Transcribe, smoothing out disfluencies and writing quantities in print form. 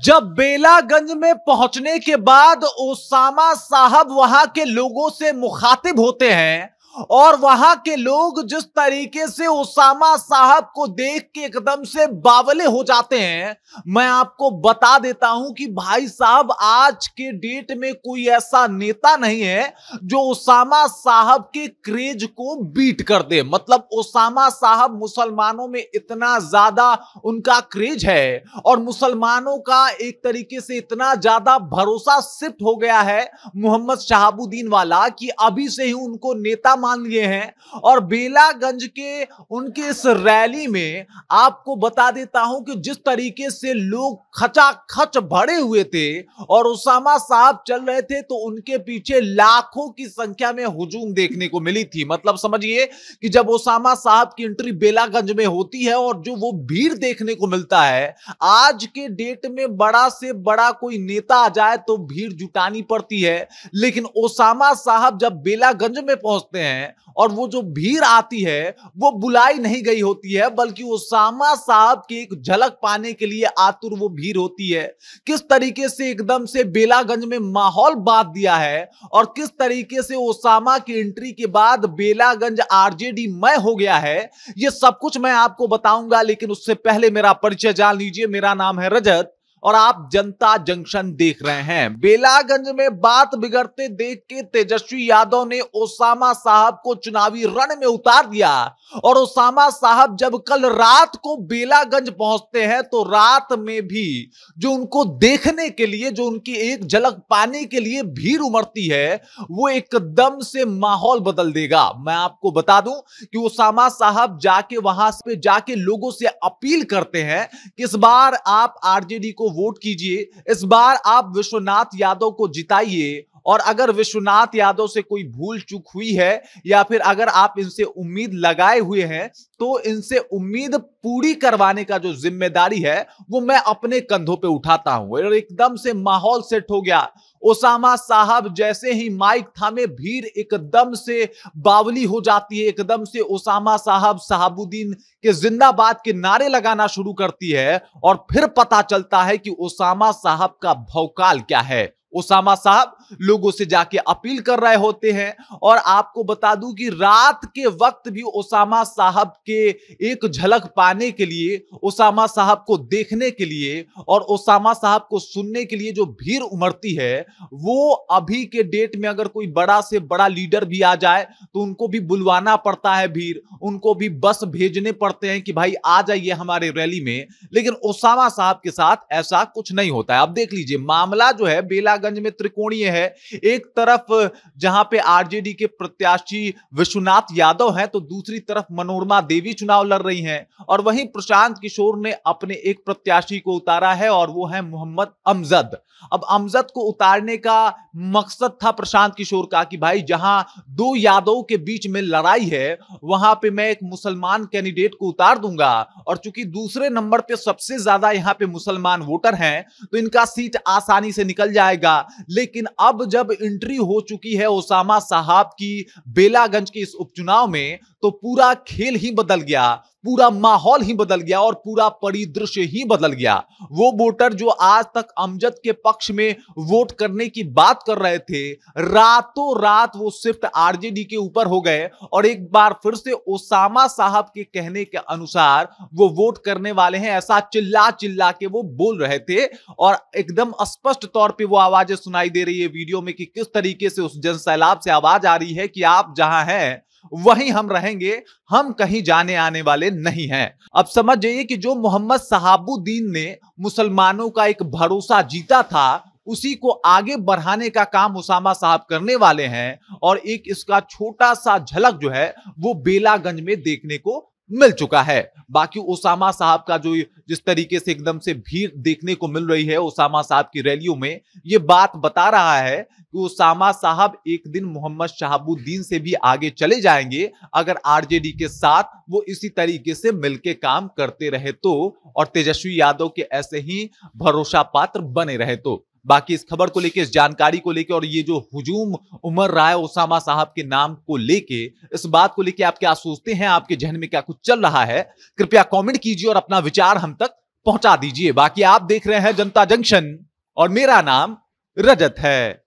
जब बेलागंज में पहुंचने के बाद ओसामा साहब वहां के लोगों से मुखातिब होते हैं और वहां के लोग जिस तरीके से ओसामा साहब को देख के एकदम से बावले हो जाते हैं, मैं आपको बता देता हूं कि भाई साहब आज के डेट में कोई ऐसा नेता नहीं है जो ओसामा साहब के क्रेज को बीट कर दे। मतलब ओसामा साहब मुसलमानों में इतना ज्यादा उनका क्रेज है और मुसलमानों का एक तरीके से इतना ज्यादा भरोसा शिफ्ट हो गया है मोहम्मद शहाबुद्दीन वाला कि अभी से ही उनको नेता मान लिए हैं। और बेलागंज के उनके इस रैली में आपको बता देता हूं कि जिस तरीके से लोग खचाखच भरे हुए थे और ओसामा साहब चल रहे थे तो उनके पीछे लाखों की संख्या में हुजूम देखने को मिली थी। मतलब समझिए कि जब ओसामा साहब की एंट्री बेलागंज में होती है और जो वो भीड़ देखने को मिलता है, आज के डेट में बड़ा से बड़ा कोई नेता आ जाए तो भीड़ जुटानी पड़ती है, लेकिन ओसामा साहब जब बेलागंज में पहुंचते हैं और वो जो भीड़ आती है वो बुलाई नहीं गई होती है, बल्कि ओसामा साहब की एक झलक पाने के लिए आतुर वो भीड़ होती है। किस तरीके से एकदम से बेलागंज में माहौल बांध दिया है और किस तरीके से ओसामा की एंट्री के बाद बेलागंज आरजेडी मय हो गया है, ये सब कुछ मैं आपको बताऊंगा। लेकिन उससे पहले मेरा परिचय जान लीजिए। मेरा नाम है रजत और आप जनता जंक्शन देख रहे हैं। बेलागंज में बात बिगड़ते देख के तेजस्वी यादव ने ओसामा साहब को चुनावी रण में उतार दिया और ओसामा साहब जब कल रात को बेलागंज पहुंचते हैं तो रात में भी जो उनको देखने के लिए, जो उनकी एक झलक पाने के लिए भीड़ उमड़ती है, वो एकदम से माहौल बदल देगा। मैं आपको बता दूं कि ओसामा साहब जाके वहां पे जाके लोगों से अपील करते हैं कि इस बार आप आरजेडी को वोट कीजिए, इस बार आप विश्वनाथ यादव को जिताइए और अगर विश्वनाथ यादव से कोई भूल चूक हुई है या फिर अगर आप इनसे उम्मीद लगाए हुए हैं तो इनसे उम्मीद पूरी करवाने का जो जिम्मेदारी है वो मैं अपने कंधों पे उठाता हूं। और एकदम से माहौल सेट हो गया। ओसामा साहब जैसे ही माइक थामे भीड़ एकदम से बावली हो जाती है, एकदम से ओसामा साहब शहाबुद्दीन के जिंदाबाद के नारे लगाना शुरू करती है और फिर पता चलता है कि ओसामा साहब का भौकाल क्या है। ओसामा साहब लोगों से जाके अपील कर रहे होते हैं और आपको बता दूं कि रात के वक्त भी ओसामा साहब के एक झलक पाने के लिए, ओसामा साहब को देखने के लिए और ओसामा साहब को सुनने के लिए जो भीड़ उमड़ती है, वो अभी के डेट में अगर कोई बड़ा से बड़ा लीडर भी आ जाए तो उनको भी बुलवाना पड़ता है, भीड़ उनको भी बस भेजने पड़ते हैं कि भाई आ जाइए हमारे रैली में। लेकिन ओसामा साहब के साथ ऐसा कुछ नहीं होता है। अब देख लीजिए, मामला जो है बेलागंज में त्रिकोणीय है। एक तरफ जहां पे आरजेडी के प्रत्याशी विश्वनाथ यादव हैं तो दूसरी तरफ मनोरमा देवी चुनाव लड़ रही हैं और वहीं प्रशांत किशोर ने अपने एक प्रत्याशी को उतारा है और वो है मोहम्मद अमजद। अब अमजद को उतारने का मकसद था प्रशांत किशोर का कि भाई जहां दो यादव के बीच में लड़ाई है वहां पे मैं एक मुसलमान कैंडिडेट को उतार दूंगा और चूंकि दूसरे नंबर पे सबसे ज्यादा यहां पे मुसलमान वोटर हैं तो इनका सीट आसानी से निकल जाएगा। लेकिन अब जब एंट्री हो चुकी है ओसामा साहब की बेलागंज के इस उपचुनाव में तो पूरा खेल ही बदल गया, पूरा माहौल ही बदल गया और पूरा परिदृश्य ही बदल गया। वो वोटर जो आज तक अमजद के पक्ष में वोट करने की बात कर रहे थे, रातों रात वो शिफ्ट आरजेडी के ऊपर हो गए और एक बार फिर से ओसामा साहब के कहने के अनुसार वो वोट करने वाले हैं, ऐसा चिल्ला चिल्ला के वो बोल रहे थे और एकदम स्पष्ट तौर पे वो आवाजें सुनाई दे रही है वीडियो में कि किस तरीके से उस जनसैलाब से आवाज आ रही है कि आप जहां हैं वहीं हम रहेंगे, हम कहीं जाने आने वाले नहीं हैं। अब समझ जाइए कि जो मोहम्मद शहाबुद्दीन ने मुसलमानों का एक भरोसा जीता था उसी को आगे बढ़ाने का काम ओसामा साहब करने वाले हैं और एक इसका छोटा सा झलक जो है वो बेलागंज में देखने को मिल चुका है। बाकी ओसामा साहब का जो जिस तरीके से एकदम से भीड़ देखने को मिल रही है ओसामा साहब की रैलियों में, ये बात बता रहा है कि ओसामा साहब एक दिन मोहम्मद शहाबुद्दीन से भी आगे चले जाएंगे अगर आरजेडी के साथ वो इसी तरीके से मिलके काम करते रहे तो और तेजस्वी यादव के ऐसे ही भरोसा पात्र बने रहे तो। बाकी इस खबर को लेके, इस जानकारी को लेके और ये जो हुजूम उमड़ रहा है ओसामा साहब के नाम को लेके, इस बात को लेके आप क्या सोचते हैं? आपके जहन में क्या कुछ चल रहा है? कृपया कमेंट कीजिए और अपना विचार हम तक पहुंचा दीजिए। बाकी आप देख रहे हैं जनता जंक्शन और मेरा नाम रजत है।